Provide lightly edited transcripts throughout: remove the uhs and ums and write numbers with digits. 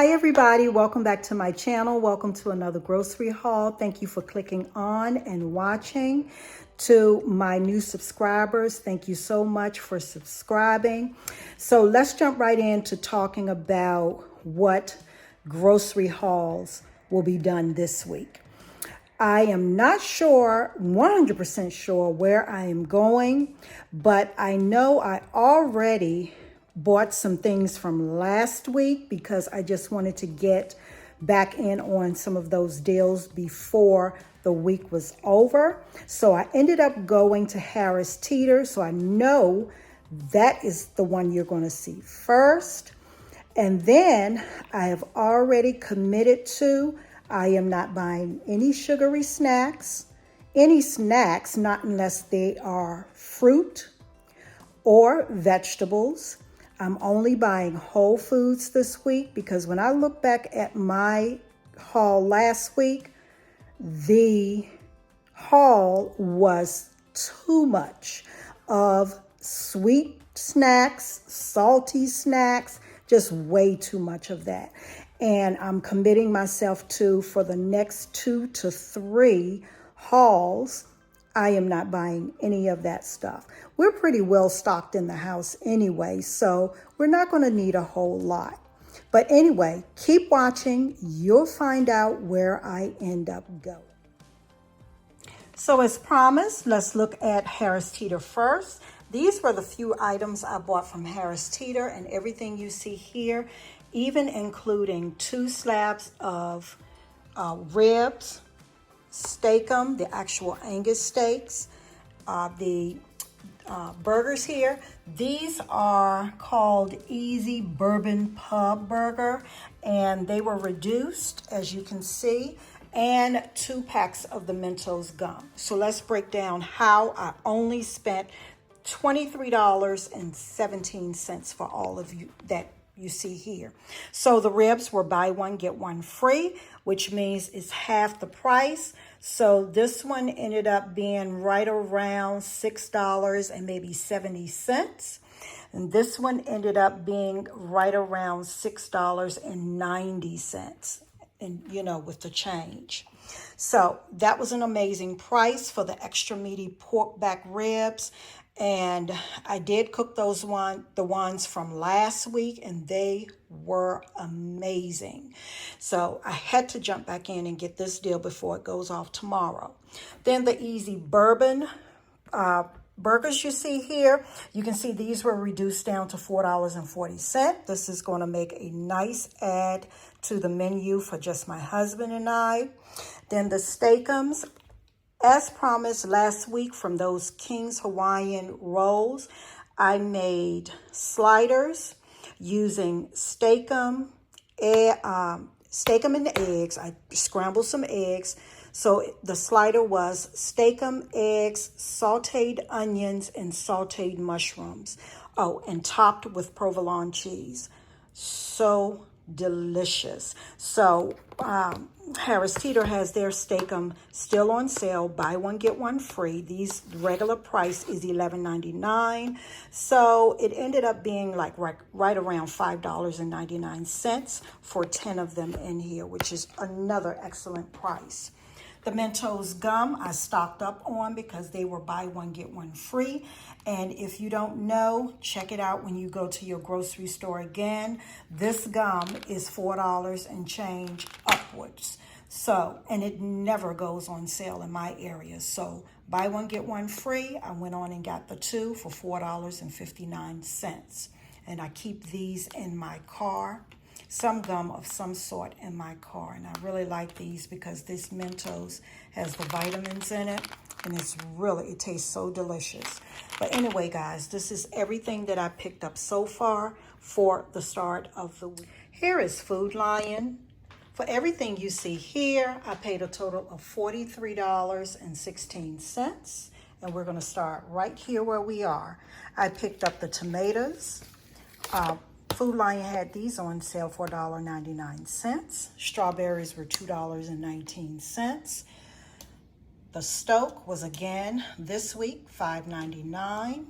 Hi everybody, welcome back to my channel. Welcome to another grocery haul. Thank you for clicking on and watching. To my new subscribers, thank you so much for subscribing. So let's jump right into talking about what grocery hauls will be done this week. I am not sure, 100% sure where I am going, but I know I already bought some things from last week because I just wanted to get back in on some of those deals before the week was over. So I ended up going to Harris Teeter. So I know that is the one you're going to see first. And then I have already committed to, I am not buying any sugary snacks, not unless they are fruit or vegetables. I'm only buying whole foods this week because when I look back at my haul last week, the haul was too much of sweet snacks, salty snacks, just way too much of that. And I'm committing myself to, for the next 2 to 3 hauls, I am not buying any of that stuff. We're pretty well stocked in the house anyway, so we're not going to need a whole lot. But anyway, keep watching. You'll find out where I end up going. So as promised, let's look at Harris Teeter first. These were the few items I bought from Harris Teeter, and everything you see here, even including 2 slabs of ribs, steakum, the actual Angus steaks, the burgers here. These are called Easy Bourbon Pub Burger, and they were reduced, as you can see, and 2 packs of the Mentos gum. So let's break down how I only spent $23.17 for all of you that you see here. So the ribs were buy one, get one free, which means it's half the price. So this one ended up being right around $6 and maybe 70 cents. And this one ended up being right around $6.90. And with the change. So that was an amazing price for the extra meaty pork back ribs. And I did cook the ones from last week, and they were amazing. So I had to jump back in and get this deal before it goes off tomorrow. Then the Easy Bourbon burgers you see here, you can see these were reduced down to $4.40. This is going to make a nice add to the menu for just my husband and I. Then the steakums, as promised last week from those King's Hawaiian rolls, I made sliders using steakum and eggs. I scrambled some eggs. So the slider was steakum, eggs, sauteed onions, and sauteed mushrooms. Oh, and topped with provolone cheese. So delicious. So Harris Teeter has their steakum still on sale. Buy one, get one free. These regular price is $11.99. So it ended up being like right around $5.99 for 10 of them in here, which is another excellent price. The Mentos gum I stocked up on because they were buy one, get one free. And if you don't know, check it out when you go to your grocery store again. This gum is $4 and change upwards. So, and it never goes on sale in my area. So buy one, get one free. I went on and got the 2 for $4.59. And I keep these in my car. Some gum of some sort in my car, and I really like these because this Mentos has the vitamins in it, and it tastes so delicious. But anyway, guys, this is everything that I picked up so far for the start of the week. Here is Food Lion. For everything you see here, I paid a total of $43.16, and we're going to start right here where we are. I picked up the tomatoes. Food Lion had these on sale for $1.99. Strawberries were $2.19. The Stoke was again this week $5.99.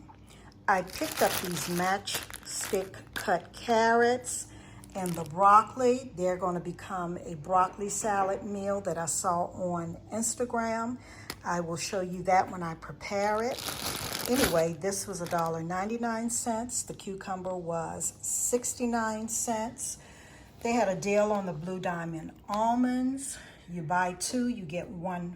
I picked up these matchstick cut carrots, And the broccoli, they're going to become a broccoli salad meal that I saw on Instagram. I will show you that when I prepare it. Anyway, this was $1.99. The cucumber was 69 cents. They had a deal on the Blue Diamond almonds. You buy 2, you get 1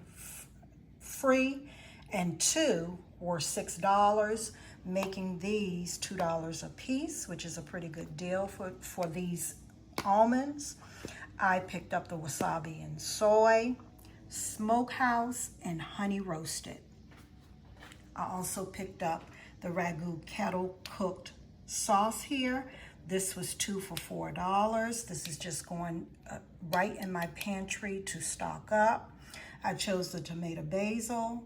free, and 2 were $6, making these $2 a piece, which is a pretty good deal for these almonds. I picked up the wasabi and soy, smokehouse, and honey roasted. I also picked up the Ragu kettle cooked sauce here. This was 2 for $4. This is just going right in my pantry to stock up. I chose the tomato basil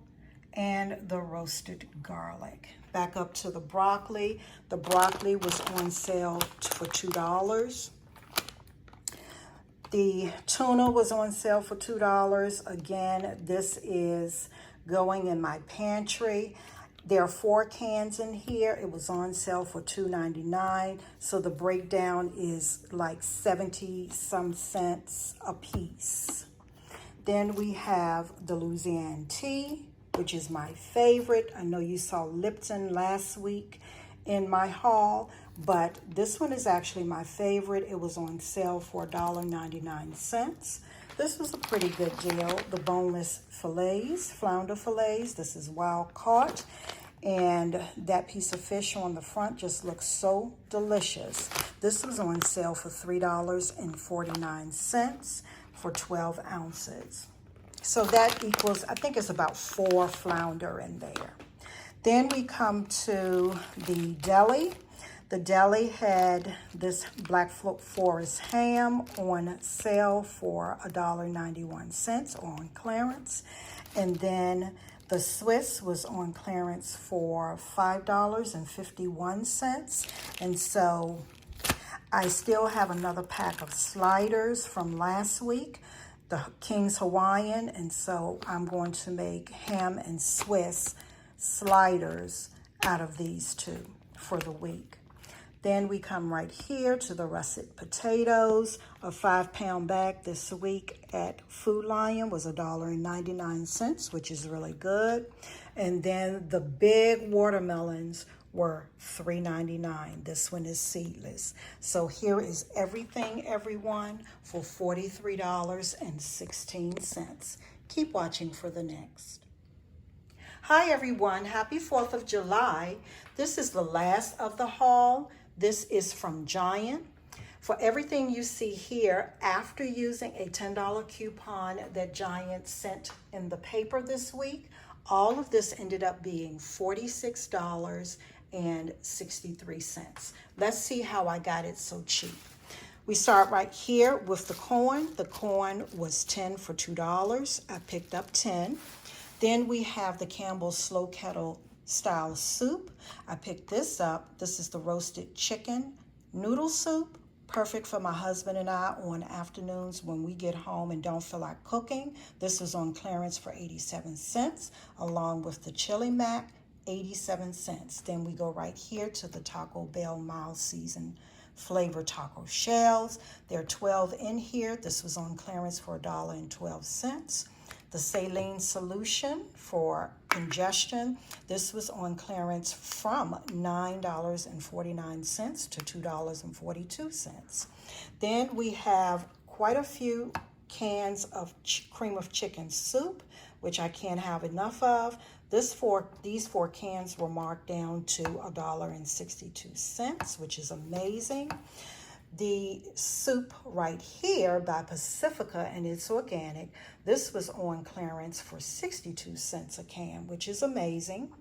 and the roasted garlic. Back up to the broccoli. The broccoli was on sale for $2. The tuna was on sale for $2. Again, this is going in my pantry. There are 4 cans in here. It was on sale for $2.99. So the breakdown is like 70-some cents a piece. Then we have the Louisiana tea, which is my favorite. I know you saw Lipton last week in my haul, but this one is actually my favorite. It was on sale for $1.99. This was a pretty good deal. The boneless fillets, flounder fillets. This is wild caught. And that piece of fish on the front just looks so delicious. This was on sale for $3.49 for 12 ounces. So that equals, I think it's about 4 flounder in there. Then we come to the deli. The deli had this Black Forest ham on sale for $1.91 on clearance. And then the Swiss was on clearance for $5.51. And so I still have another pack of sliders from last week, the King's Hawaiian, and so I'm going to make ham and Swiss sliders out of these 2 for the week. Then we come right here to the russet potatoes. A 5-pound bag this week at Food Lion was $1.99, which is really good. And then the big watermelons were $3.99. This one is seedless. So here is everything, everyone, for $43.16. Keep watching for the next. Hi, everyone. Happy 4th of July. This is the last of the haul. This is from Giant. For everything you see here, after using a $10 coupon that Giant sent in the paper this week, all of this ended up being $46.63. Let's see how I got it so cheap. We start right here with the corn. The corn was 10 for $2. I picked up 10. Then we have the Campbell's Slow Kettle style soup. I picked this up. This is the roasted chicken noodle soup, perfect for my husband and I on afternoons when we get home and don't feel like cooking. This was on clearance for 87 cents, along with the chili mac, 87 cents. Then we go right here to the Taco Bell mild seasoned flavor taco shells. There are 12 in here. This was on clearance for $1.12. The saline solution for congestion. This was on clearance from $9.49 to $2.42. Then we have quite a few cans of cream of chicken soup, which I can't have enough of. These 4 cans were marked down to $1.62, which is amazing. The soup right here by Pacifica, and it's organic. This was on clearance for 62 cents a can, which is amazing.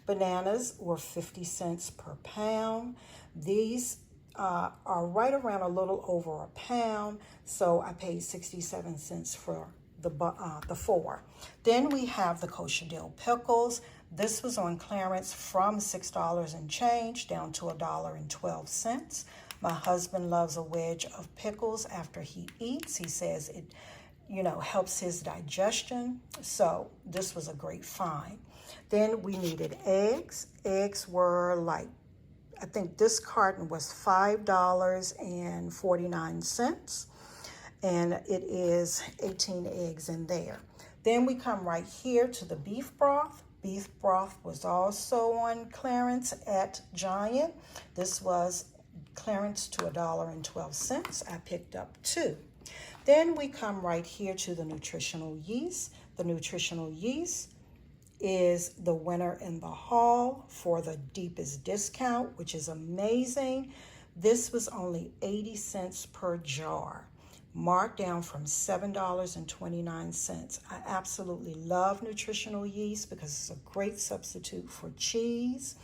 Bananas were 50 cents per pound. These are right around a little over a pound, so I paid 67 cents for the 4. Then we have the kosher dill pickles. This was on clearance from $6 and change down to $1.12. My husband loves a wedge of pickles after he eats. He says it, helps his digestion. So this was a great find. Then we needed eggs. Eggs were like I think this carton was $5.49. And it is 18 eggs in there. Then we come right here to the beef broth. Beef broth was also on clearance at Giant. This was clearance to $1.12. I picked up 2. Then we come right here to the nutritional yeast. The nutritional yeast is the winner in the haul for the deepest discount, which is amazing. This was only 80 cents per jar, marked down from $7.29. I absolutely love nutritional yeast because it's a great substitute for cheese.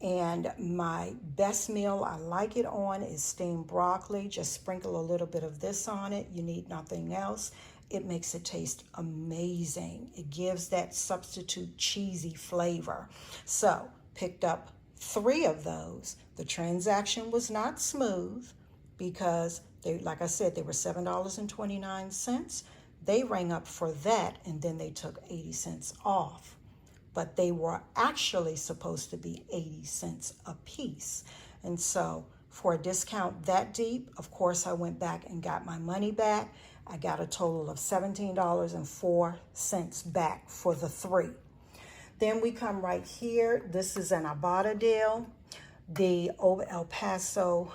And my best meal I like it on is steamed broccoli. Just sprinkle a little bit of this on it. You need nothing else. It makes it taste amazing. It gives that substitute cheesy flavor. So, picked up 3 of those. The transaction was not smooth because they, like I said, they were $7.29. They rang up for that and then they took 80 cents off. But they were actually supposed to be 80 cents a piece. And so for a discount that deep, of course, I went back and got my money back. I got a total of $17.04 back for the 3. Then we come right here. This is an IBOTTA deal. The Old El Paso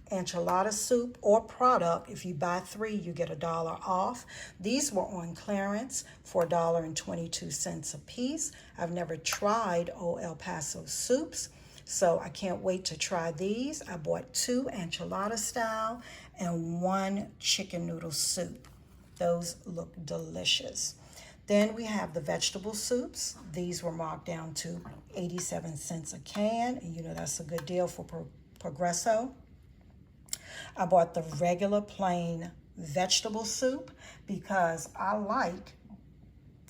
enchilada soup or product. If you buy 3, you get $1 off. These were on clearance for $1.22 a piece. I've never tried Old El Paso soups, so I can't wait to try these. I bought 2 enchilada style and 1 chicken noodle soup. Those look delicious. Then we have the vegetable soups. These were marked down to 87 cents a can, and you know that's a good deal for Progresso. I bought the regular plain vegetable soup because I like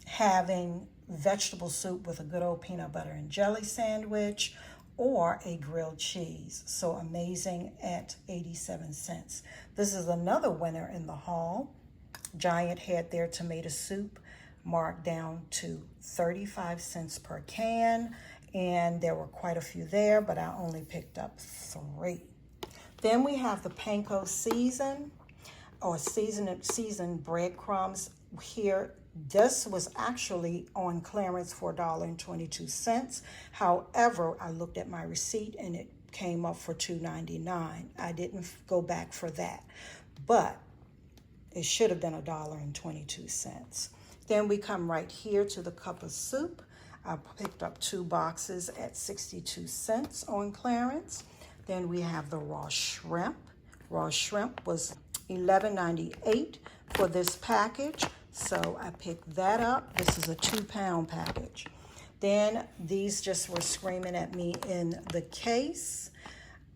having vegetable soup with a good old peanut butter and jelly sandwich or a grilled cheese. So amazing at 87 cents. This is another winner in the haul. Giant had their tomato soup marked down to 35 cents per can, and there were quite a few there, but I only picked up 3. Then we have the panko seasoned breadcrumbs here. This was actually on clearance for $1.22. However, I looked at my receipt and it came up for $2.99. I didn't go back for that, but it should have been $1.22. Then we come right here to the cup of soup. I picked up 2 boxes at 62 cents on clearance. Then we have the raw shrimp. Raw shrimp was $11.98 for this package, so I picked that up. This is a 2-pound package. Then these just were screaming at me in the case.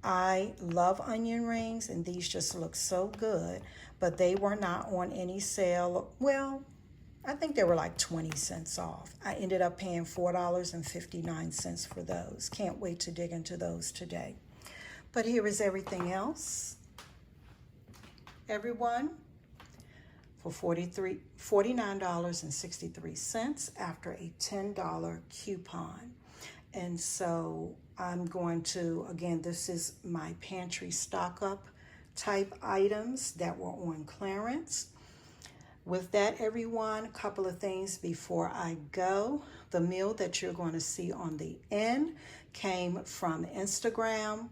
I love onion rings, and these just look so good, but they were not on any sale. Well, I think they were like 20 cents off. I ended up paying $4.59 for those. Can't wait to dig into those today. But here is everything else, everyone, for $49.63 after a $10 coupon. And so I'm going to, again, this is my pantry stock up type items that were on clearance. With that, everyone, a couple of things before I go. The meal that you're going to see on the end came from Instagram.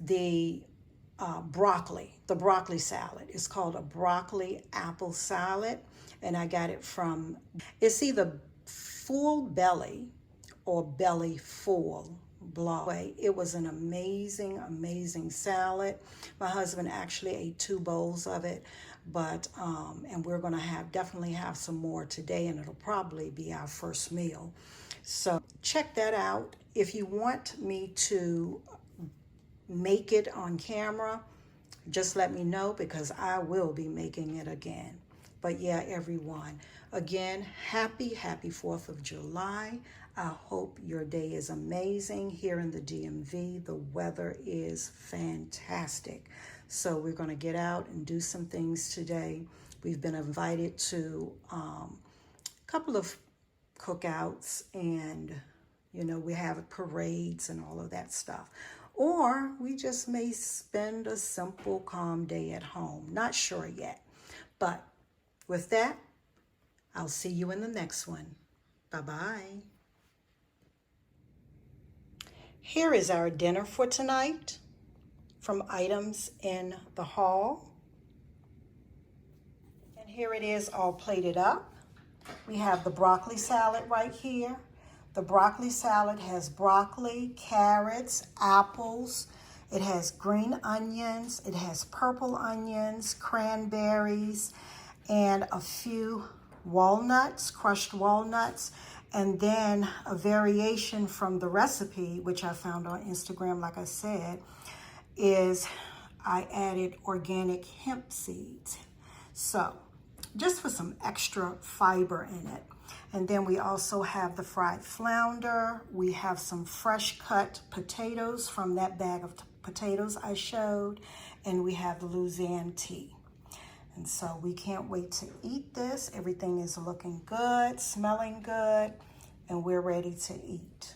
The broccoli salad. It's called a broccoli apple salad, and I got it from, it's either Full Belly or Belly Full blog. It was an amazing, amazing salad. My husband actually ate 2 bowls of it, but and we're going to definitely have some more today, and it'll probably be our first meal. So check that out. If you want me to make it on camera, just let me know, because I will be making it again. But yeah, everyone, again, happy 4th of July. I hope your day is amazing. Here in the DMV, the weather is fantastic. So we're going to get out and do some things today. We've been invited to a couple of cookouts and You know, we have parades and all of that stuff. Or we just may spend a simple, calm day at home. Not sure yet. But with that, I'll see you in the next one. Bye-bye. Here is our dinner for tonight from items in the haul. And here it is all plated up. We have the broccoli salad right here. The broccoli salad has broccoli, carrots, apples. It has green onions. It has purple onions, cranberries, and a few walnuts, crushed walnuts. And then a variation from the recipe, which I found on Instagram, like I said, is I added organic hemp seeds. So just for some extra fiber in it. And then we also have the fried flounder. We have some fresh cut potatoes from that bag of potatoes I showed. And we have the Louisiana tea. And so we can't wait to eat this. Everything is looking good, smelling good, and we're ready to eat.